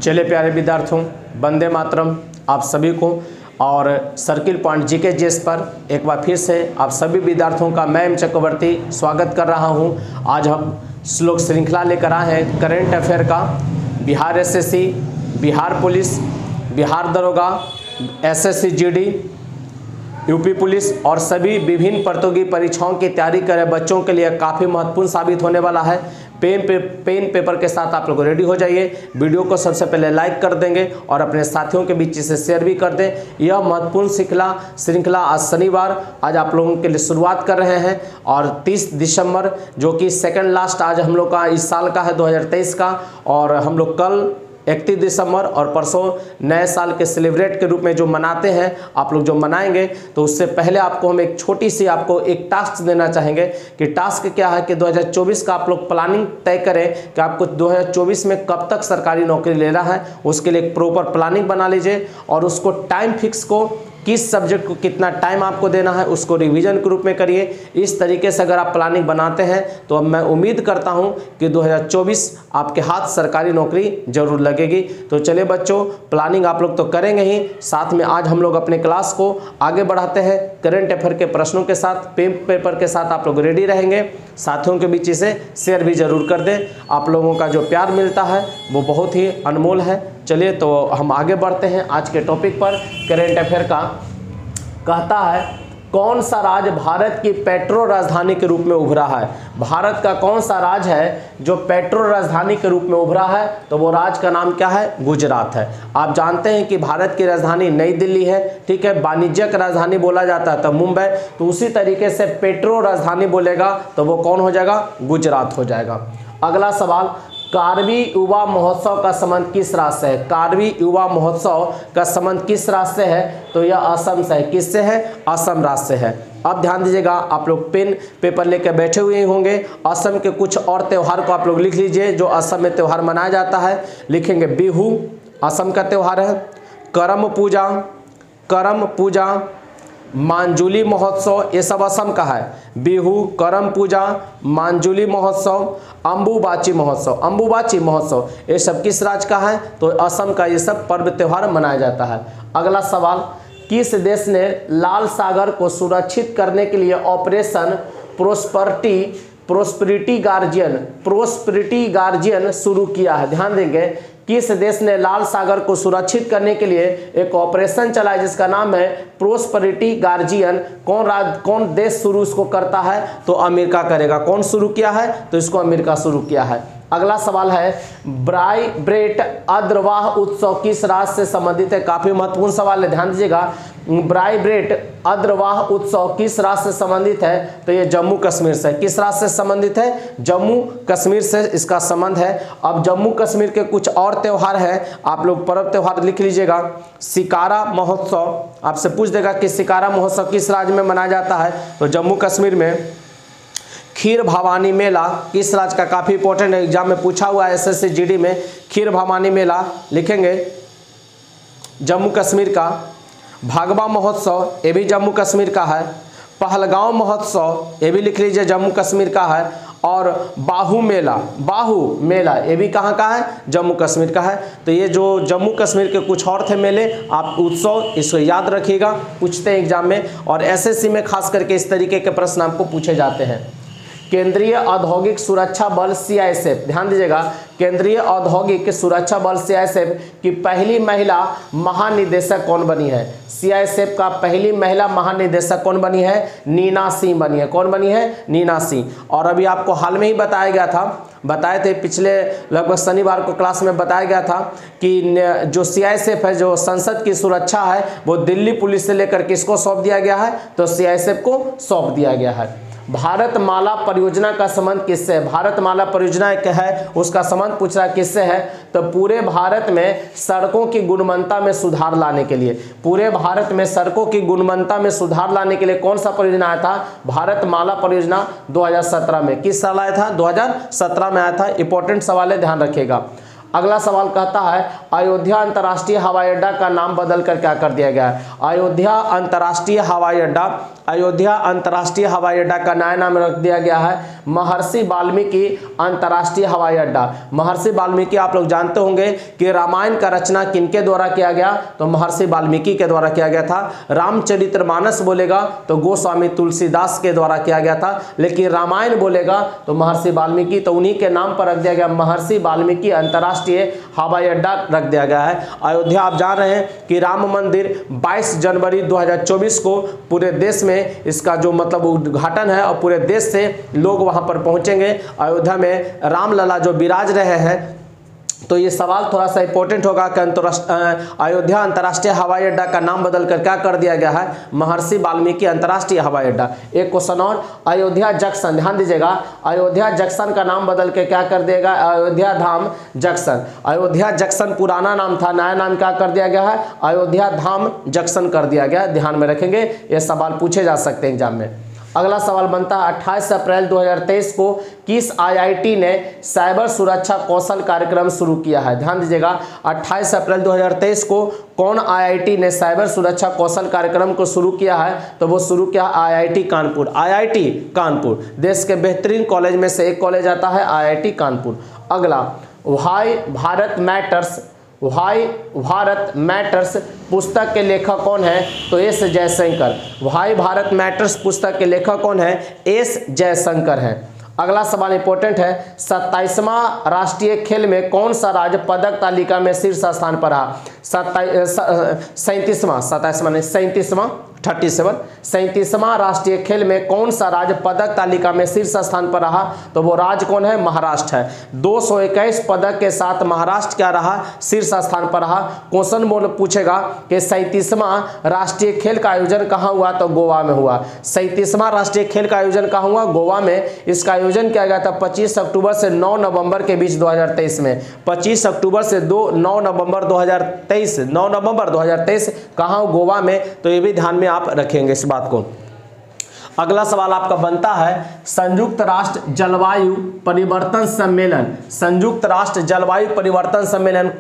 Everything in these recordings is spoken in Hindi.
चले प्यारे विद्यार्थियों, वंदे मातरम आप सभी को। और सर्किल पॉइंट जीके जीएस पर एक बार फिर से आप सभी विद्यार्थियों का मैं एम चक्रवर्ती स्वागत कर रहा हूं। आज हम श्लोक श्रृंखला लेकर आए हैं करेंट अफेयर का। बिहार एसएससी, बिहार पुलिस, बिहार दरोगा, एसएससी जीडी, यूपी पुलिस और सभी विभिन्न प्रतियोगी परीक्षाओं की तैयारी कर रहे बच्चों के लिए काफ़ी महत्वपूर्ण साबित होने वाला है। पेन पेपर के साथ आप लोग रेडी हो जाइए। वीडियो को सबसे पहले लाइक कर देंगे और अपने साथियों के बीच इसे शेयर भी कर दें। यह महत्वपूर्ण श्रृंखला आज शनिवार आज आप लोगों के लिए शुरुआत कर रहे हैं और 30 दिसंबर जो कि सेकंड लास्ट आज हम लोग का इस साल का है 2023 का, और हम लोग कल 31 दिसंबर और परसों नए साल के सेलिब्रेट के रूप में जो मनाते हैं, आप लोग जो मनाएंगे, तो उससे पहले आपको हम एक छोटी सी आपको एक टास्क देना चाहेंगे कि टास्क क्या है कि 2024 का आप लोग प्लानिंग तय करें कि आपको 2024 में कब तक सरकारी नौकरी लेना है। उसके लिए एक प्रॉपर प्लानिंग बना लीजिए और उसको टाइम फिक्स को किस सब्जेक्ट को कितना टाइम आपको देना है उसको रिवीजन के रूप में करिए। इस तरीके से अगर आप प्लानिंग बनाते हैं तो अब मैं उम्मीद करता हूं कि 2024 आपके हाथ सरकारी नौकरी जरूर लगेगी। तो चलिए बच्चों, प्लानिंग आप लोग तो करेंगे ही, साथ में आज हम लोग अपने क्लास को आगे बढ़ाते हैं करंट अफेयर के प्रश्नों के साथ। पेपर के साथ आप लोग रेडी रहेंगे, साथियों के बीच इसे शेयर भी जरूर कर दें। आप लोगों का जो प्यार मिलता है वो बहुत ही अनमोल है। चलिए तो हम आगे बढ़ते हैं आज के टॉपिक पर। करेंट अफेयर का कहता है कौन सा राज्य भारत की पेट्रो राजधानी के रूप में उभरा है। भारत का कौन सा राज्य है जो पेट्रो राजधानी के रूप में उभरा है, तो वो राज्य का नाम क्या है? गुजरात है। आप जानते हैं कि भारत की राजधानी नई दिल्ली है, ठीक है, वाणिज्यिक राजधानी बोला जाता है तो मुंबई, तो उसी तरीके से पेट्रो राजधानी बोलेगा तो वो कौन हो जाएगा? गुजरात हो जाएगा। अगला सवाल, कारवी युवा महोत्सव का संबंध किस राज्य से है? कारवी युवा महोत्सव का संबंध किस राज्य से है? तो यह असम से है। किससे है? असम राज्य से है। अब ध्यान दीजिएगा, आप लोग पेन पेपर लेकर बैठे हुए होंगे। असम के कुछ और त्यौहार को आप लोग लिख लीजिए जो असम में त्यौहार मनाया जाता है। लिखेंगे बिहू असम का त्यौहार है, करम पूजा, मांजुली महोत्सव, ये सब असम का है। बिहू, करम पूजा, मांजुली महोत्सव, अंबुबाची महोत्सव ये सब किस राज्य का है? तो असम का ये सब पर्व त्यौहार मनाया जाता है। अगला सवाल, किस देश ने लाल सागर को सुरक्षित करने के लिए ऑपरेशन प्रोस्पेरिटी गार्जियन शुरू किया है? ध्यान देंगे, किस देश ने लाल सागर को सुरक्षित करने के लिए एक ऑपरेशन चलाया जिसका नाम है प्रोस्पेरिटी गार्जियन। कौन देश शुरू इसको करता है? तो अमेरिका करेगा। कौन शुरू किया है? तो इसको अमेरिका शुरू किया है। अगला सवाल है, ब्राइब्रेट अद्रवाह उत्सव किस राज्य से संबंधित है? काफी महत्वपूर्ण सवाल है, ध्यान दीजिएगा। ब्राइब्रेट अद्रवाह उत्सव किस राज्य से संबंधित है? तो ये जम्मू कश्मीर से। किस राज्य से संबंधित है? जम्मू कश्मीर से इसका संबंध है। अब जम्मू कश्मीर के कुछ और त्यौहार है, आप लोग पर्व त्यौहार लिख लीजिएगा। सिकारा महोत्सव, आपसे पूछ देगा कि सिकारा महोत्सव किस राज्य में मनाया जाता है? तो जम्मू कश्मीर में। खीर भवानी मेला किस राज्य का? काफी इंपॉर्टेंट है, एग्जाम में पूछा हुआ है एसएससी जीडी में। खीर भवानी मेला लिखेंगे जम्मू कश्मीर का। भागवा महोत्सव ये भी जम्मू कश्मीर का है। पहलगांव महोत्सव ये भी लिख लीजिए जम्मू कश्मीर का है। और बाहू मेला ये भी कहाँ का है? जम्मू कश्मीर का है। तो ये जो जम्मू कश्मीर के कुछ और थे मेले, आप उत्सव इसको याद रखिएगा, पूछते हैं एग्जाम में। और एसएससी में खास करके इस तरीके के प्रश्न आपको पूछे जाते हैं। केंद्रीय औद्योगिक सुरक्षा बल सीआईएसएफ, ध्यान दीजिएगा, केंद्रीय औद्योगिक सुरक्षा बल सीआईएसएफ की पहली महिला महानिदेशक कौन बनी है? सीआईएसएफ का पहली महिला महानिदेशक कौन बनी है? नीना सिंह बनी है। कौन बनी है? नीना सिंह। और अभी आपको हाल में ही बताए थे पिछले लगभग शनिवार को क्लास में बताया गया था कि जो सीआईएसएफ है, जो संसद की सुरक्षा है, वो दिल्ली पुलिस से लेकर किसको सौंप दिया गया है? तो सीआईएसएफ को सौंप दिया गया है। भारतमाला परियोजना का संबंध किससे है? भारतमाला परियोजना एक है, उसका संबंध पूछ रहा किससे है? तो पूरे भारत में सड़कों की गुणवत्ता में सुधार लाने के लिए, पूरे भारत में सड़कों की गुणवत्ता में सुधार लाने के लिए कौन सा परियोजना आया था? भारतमाला परियोजना 2017 में। किस साल आया था? 2017 में आया था। इंपॉर्टेंट सवाल है, ध्यान रखिएगा। अगला सवाल कहता है, अयोध्या अंतर्राष्ट्रीय हवाई अड्डा का नाम बदलकर क्या कर दिया गया है? अयोध्या अंतर्राष्ट्रीय हवाई अड्डा अयोध्या अंतर्राष्ट्रीय हवाई अड्डा का नया नाम रख दिया गया है महर्षि वाल्मीकि अंतर्राष्ट्रीय हवाई अड्डा। महर्षि वाल्मीकि आप लोग जानते होंगे कि रामायण का रचना किनके द्वारा किया गया, तो महर्षि वाल्मीकि के द्वारा किया गया था। रामचरितमानस बोलेगा तो गोस्वामी तुलसीदास के द्वारा किया गया था, लेकिन रामायण बोलेगा तो महर्षि वाल्मीकि, तो उन्हीं के नाम पर रख दिया गया महर्षि वाल्मीकि अंतर्राष्ट्रीय हवाई अड्डा रख दिया गया है। अयोध्या आप जान रहे हैं कि राम मंदिर 22 जनवरी 2024 को पूरे देश में इसका जो मतलब उद्घाटन है और पूरे देश से लोग वहां पर पहुंचेंगे। अयोध्या में रामलला जो विराज रहे हैं, तो ये सवाल थोड़ा सा इंपॉर्टेंट होगा कि अयोध्या अंतर्राष्ट्रीय हवाई अड्डा का नाम बदलकर क्या कर दिया गया है, महर्षि वाल्मीकि अंतर्राष्ट्रीय हवाई अड्डा। एक क्वेश्चन और, अयोध्या जंक्शन, ध्यान दीजिएगा, अयोध्या जंक्शन का नाम बदल के क्या कर दिया गया, अयोध्या धाम जंक्शन। अयोध्या जंक्शन पुराना नाम था, नया नाम क्या कर दिया गया है, अयोध्या धाम जंक्शन कर दिया गया। ध्यान में रखेंगे, ये सवाल पूछे जा सकते हैं एग्जाम में। अगला सवाल बनता है 28 अप्रैल 2023 को किस आईआईटी ने साइबर सुरक्षा कौशल कार्यक्रम शुरू किया है। ध्यान दीजिएगा, 28 अप्रैल 2023 को कौन आईआईटी ने साइबर सुरक्षा कौशल कार्यक्रम को शुरू किया है, तो वो शुरू किया आईआईटी कानपुर। आईआईटी कानपुर देश के बेहतरीन कॉलेज में से एक कॉलेज आता है, आईआईटी कानपुर। अगला, व्हाई भारत मैटर्स पुस्तक के लेखक कौन है, तो S Jaishankar. Why Bharat matters पुस्तक के लेखक कौन है, एस जयशंकर है। अगला सवाल इंपॉर्टेंट है, 27वां राष्ट्रीय खेल में कौन सा राज्य पदक तालिका में शीर्ष स्थान पर रहा। 37वां राष्ट्रीय खेल में कौन सा राज्य पदक तालिका में शीर्ष स्थान पर रहा, तो वो राज्य कौन है, महाराष्ट्र है। 221 पदक के साथ महाराष्ट्र क्या रहा, शीर्ष स्थान पर रहा। क्वेश्चन बोल पूछेगा कि 37वां राष्ट्रीय खेल का आयोजन कहाँ हुआ, तो गोवा में हुआ। 37वां राष्ट्रीय खेल का आयोजन कहाँ हुआ, गोवा में। इसका आयोजन किया गया था 25 अक्टूबर से 9 नवंबर के बीच 2023 में। 25 अक्टूबर से 9 नवंबर 2023 कहाँ, गोवा में। तो ये भी ध्यान में आप रखेंगे इस बात को। अगला सवाल आपका बनता है, संयुक्त राष्ट्र जलवायु परिवर्तन सम्मेलन, संयुक्त राष्ट्र जलवायु परिवर्तन सम्मेलन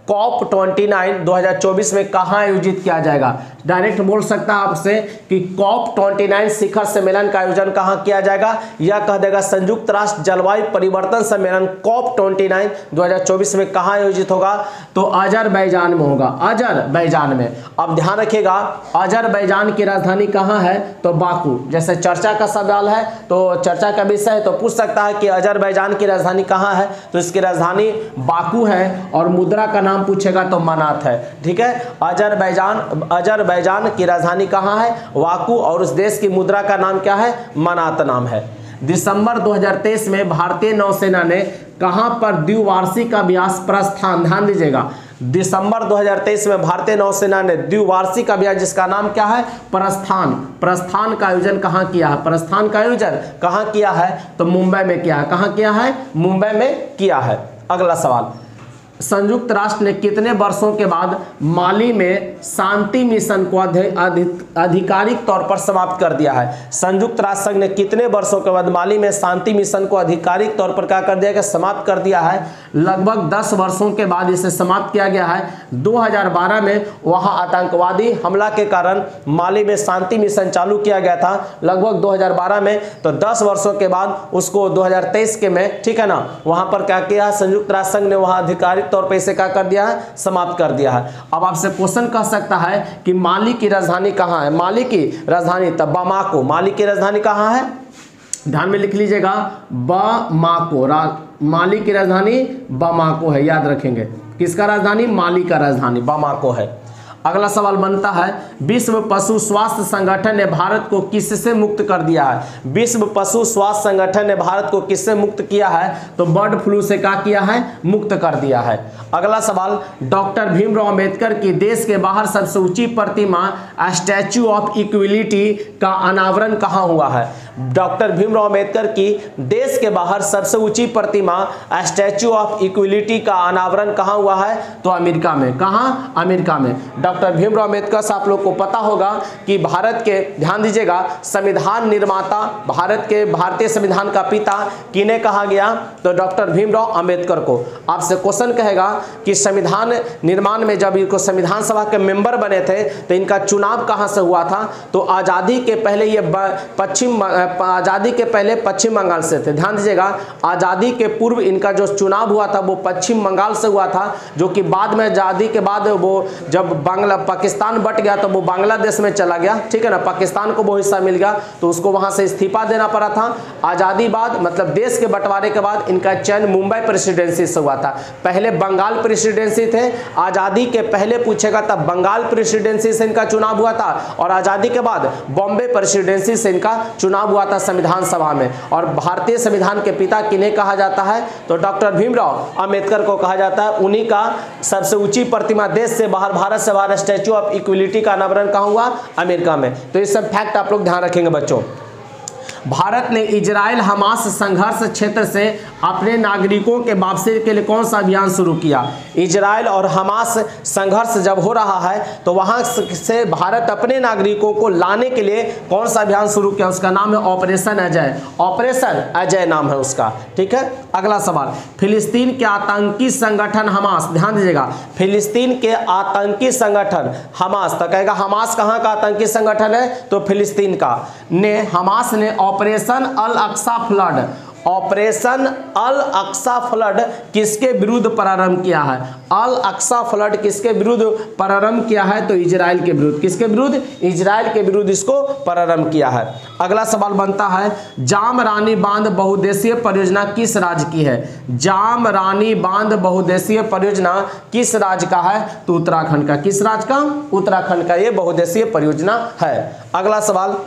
COP 29 2024 में कहाँ आयोजित किया जाएगा। डायरेक्ट बोल सकता है आपसे कि COP 29 शिखर सम्मेलन का आयोजन कहाँ किया जाएगा, या कह देगा संयुक्त राष्ट्र जलवायु परिवर्तन सम्मेलन COP 29 2024 में कहाँ आयोजित होगा, तो अजरबैजान में होगा, अजरबैजान में। अब ध्यान रखिएगा, अजरबैजान की राजधानी कहाँ है, तो बाकू। जैसे चर्चा का सवाल है, तो चर्चा का विषय है, तो पूछ सकता है कि अजरबैजान की राजधानी कहाँ है, तो इसकी राजधानी बाकू है। और मुद्रा का नाम पूछेगा तो मनात है, ठीक है। अजरबैजान की राजधानी कहाँ है, बाकू, और उस देश की मुद्रा का नाम क्या है, मनात नाम है। दिसंबर 2023 में भारतीय नौसेना ने कहां पर द्विवार्षिक अभ्यास प्रस्थान, ध्यान दीजिएगा, दिसंबर 2023 में भारतीय नौसेना ने द्विवार्षिक अभ्यास जिसका नाम क्या है, प्रस्थान का आयोजन कहां किया है, प्रस्थान का आयोजन कहां किया है, तो मुंबई में किया है। कहां किया है, मुंबई में किया है। अगला सवाल, संयुक्त राष्ट्र ने कितने वर्षों के बाद माली में शांति मिशन को आधिकारिक तौर पर समाप्त कर दिया है। संयुक्त राष्ट्र संघ ने कितने वर्षों के बाद माली में शांति मिशन को आधिकारिक तौर पर क्या कर दिया, समाप्त कर दिया है। लगभग 10 वर्षों के बाद इसे समाप्त किया गया है। 2012 में वहां आतंकवादी हमला के कारण माली में शांति मिशन चालू किया गया था, लगभग 2012 में। तो 10 वर्षों के बाद उसको 2023 के में, ठीक है ना, वहां पर क्या किया, संयुक्त राष्ट्र संघ ने वहां आधिकारिक तौर पे इसे क्या कर दिया है, समाप्त कर दिया है। अब आपसे क्वेश्चन कह सकता है कि माली की राजधानी कहां है, माली की राजधानी तब बामाको, माली की राजधानी कहां है, ध्यान में लिख लीजिएगा, बामाको, माली की राजधानी बामाको है, याद रखेंगे। किसका राजधानी, माली का राजधानी बामाको है। अगला सवाल बनता है, विश्व पशु स्वास्थ्य संगठन ने भारत को किससे मुक्त कर दिया है। विश्व पशु स्वास्थ्य संगठन ने भारत को किससे मुक्त किया है, तो बर्ड फ्लू से क्या किया है, मुक्त कर दिया है। अगला सवाल, डॉक्टर भीमराव अंबेडकर की देश के बाहर सबसे ऊंची प्रतिमा स्टैच्यू ऑफ इक्विलिटी का अनावरण कहाँ हुआ है। डॉक्टर भीमराव अंबेडकर की देश के बाहर सबसे ऊंची प्रतिमा स्टैच्यू ऑफ इक्वलिटी का अनावरण कहाँ हुआ है? तो अमेरिका में। कहाँ? अमेरिका में। डॉक्टर भीमराव अंबेडकर से आप लोग को पता होगा कि भारत के, ध्यान दीजिएगा, संविधान निर्माता, भारत के भारतीय संविधान का पिता किन्हें कहा गया? तो डॉक्टर भीमराव अंबेडकर को। आपसे क्वेश्चन कहेगा कि संविधान निर्माण में जब इनको संविधान सभा के मेंबर बने थे तो इनका चुनाव कहां से हुआ था? तो आजादी के पहले ये आजादी के पहले पश्चिम बंगाल से थे। ध्यान दीजिएगा, आजादी के पूर्व इनका जो चुनाव हुआ था वो पश्चिम बंगाल से हुआ था, जो कि बाद में आजादी के बाद वो जब पाकिस्तान बट गया तो वो बांग्लादेश में चला गया, ठीक है ना, पाकिस्तान को वो हिस्सा मिल गया तो उसको वहां से इस्तीफा देना पड़ा था। आजादी बाद मतलब देश के बंटवारे के बाद इनका चयन मुंबई प्रेसिडेंसी से हुआ था। पहले बंगाल प्रेसिडेंसी थे, आजादी के पहले पूछेगा तब बंगाल प्रेसिडेंसी से इनका चुनाव हुआ था, और आजादी के बाद बॉम्बे प्रेसिडेंसी से इनका चुनाव हुआ था संविधान सभा में। और भारतीय संविधान के पिता किन्हें कहा जाता है? तो डॉक्टर भीमराव अंबेडकर को कहा जाता है। उन्हीं का सबसे ऊंची प्रतिमा देश से बाहर, भारत से बाहर स्टैच्यू ऑफ इक्वलिटी का अनावरण कहाँ हुआ? अमेरिका में। तो ये सब फैक्ट आप लोग ध्यान रखेंगे बच्चों। भारत ने इजराइल हमास संघर्ष क्षेत्र से अपने नागरिकों के वापसी के लिए कौन सा अभियान शुरू किया? इजराइल और हमास संघर्ष जब हो रहा है तो वहां से भारत अपने नागरिकों को लाने के लिए कौन सा अभियान शुरू किया? उसका नाम है ऑपरेशन अजय। ऑपरेशन अजय नाम है उसका, ठीक है। अगला सवाल, फिलिस्तीन के आतंकी संगठन हमास, ध्यान दीजिएगा, फिलिस्तीन के आतंकी संगठन हमास, तो कहेगा हमास कहाँ का आतंकी संगठन है? तो फिलिस्तीन का। हमास ने ऑपरेशन अल अक्सा फ्लड, ऑपरेशन अल अक्सा फ्लड किसके विरुद्ध प्रारंभ किया है? अल अक्सा फ्लड किसके विरुद्ध प्रारंभ किया है? तो इजराइल के विरुद्ध। किसके विरुद्ध? इजराइल के विरुद्ध इसको प्रारंभ किया है। अगला सवाल बनता है, जाम रानी बांध बहुउद्देशीय परियोजना किस राज्य की है? जाम रानी बांध बहुउद्देशीय परियोजना किस राज्य का है? तो उत्तराखंड का। किस राज्य का? उत्तराखंड का ये बहुउद्देशीय परियोजना है। अगला सवाल,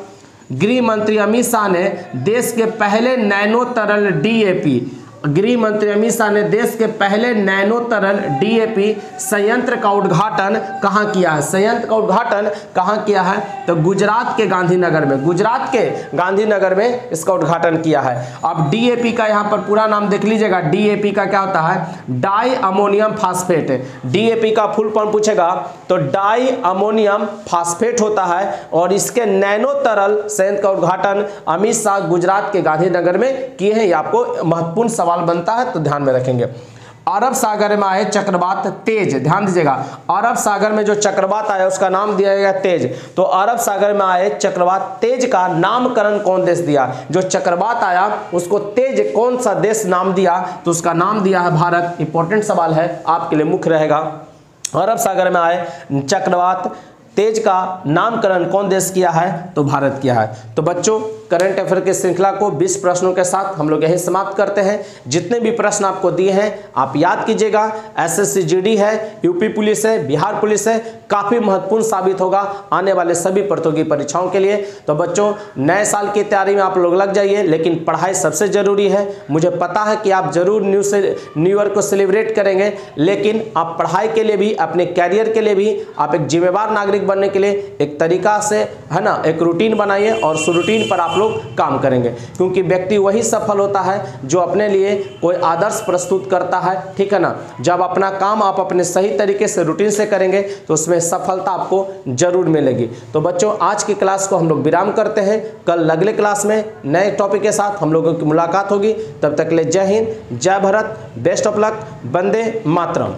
गृह मंत्री अमित शाह ने देश के पहले नैनो तरल डीएपी, गृह मंत्री अमित शाह ने देश के पहले नैनो तरल डीएपी संयंत्र का उद्घाटन कहाँ किया है? संयंत्र का उद्घाटन कहाँ किया है? तो गुजरात के गांधीनगर में। गुजरात के गांधीनगर में इसका उद्घाटन किया है। अब डीएपी का यहाँ पर पूरा नाम देख लीजिएगा। डीएपी का क्या होता है? Di ammonium phosphate. डीएपी का फुल फॉर्म पूछेगा तो डाई अमोनियम फास्फेट होता है, और इसके नैनो तरल संयंत्र का उद्घाटन अमित शाह गुजरात के गांधीनगर में किए हैं। ये आपको महत्वपूर्ण सवाल बनता है तो ध्यान में रखेंगे। अरब सागर में आए चक्रवात तेज, ध्यान दीजिएगा, अरब सागर में जो चक्रवात आया उसका नाम दिया गया तेज। तो अरब सागर में आए चक्रवात तेज का नामकरण कौन देश दिया? जो चक्रवात आया उसको तेज कौन सा देश नाम दिया? तो उसका नाम दिया है भारत। इंपॉर्टेंट सवाल है, आपके लिए मुख्य रहेगा। अरब सागर में आए चक्रवात तेज का नामकरण कौन देश किया है? तो भारत किया है। तो बच्चों, करंट अफेयर की श्रृंखला को 20 प्रश्नों के साथ हम लोग यहीं समाप्त करते हैं। जितने भी प्रश्न आपको दिए हैं आप याद कीजिएगा। एसएससी जीडी है, यूपी पुलिस है, बिहार पुलिस है, काफ़ी महत्वपूर्ण साबित होगा आने वाले सभी प्रतियोगी परीक्षाओं के लिए। तो बच्चों, नए साल की तैयारी में आप लोग लग जाइए, लेकिन पढ़ाई सबसे ज़रूरी है। मुझे पता है कि आप ज़रूर न्यू ईयर को सेलिब्रेट करेंगे, लेकिन आप पढ़ाई के लिए भी, अपने कैरियर के लिए भी, आप एक जिम्मेवार नागरिक बनने के लिए एक तरीका से, है ना, एक रूटीन बनाइए और उस रूटीन पर आप लोग काम करेंगे, क्योंकि व्यक्ति वही सफल होता है जो अपने लिए कोई आदर्श प्रस्तुत करता है, ठीक है ना। जब अपना काम आप अपने सही तरीके से रूटीन से करेंगे तो उसमें सफलता आपको जरूर मिलेगी। तो बच्चों, आज की क्लास को हम लोग विराम करते हैं। कल अगले क्लास में नए टॉपिक के साथ हम लोगों की मुलाकात होगी। तब तक के लिए जय हिंद, जय Bharat, best of luck, Vande Mataram.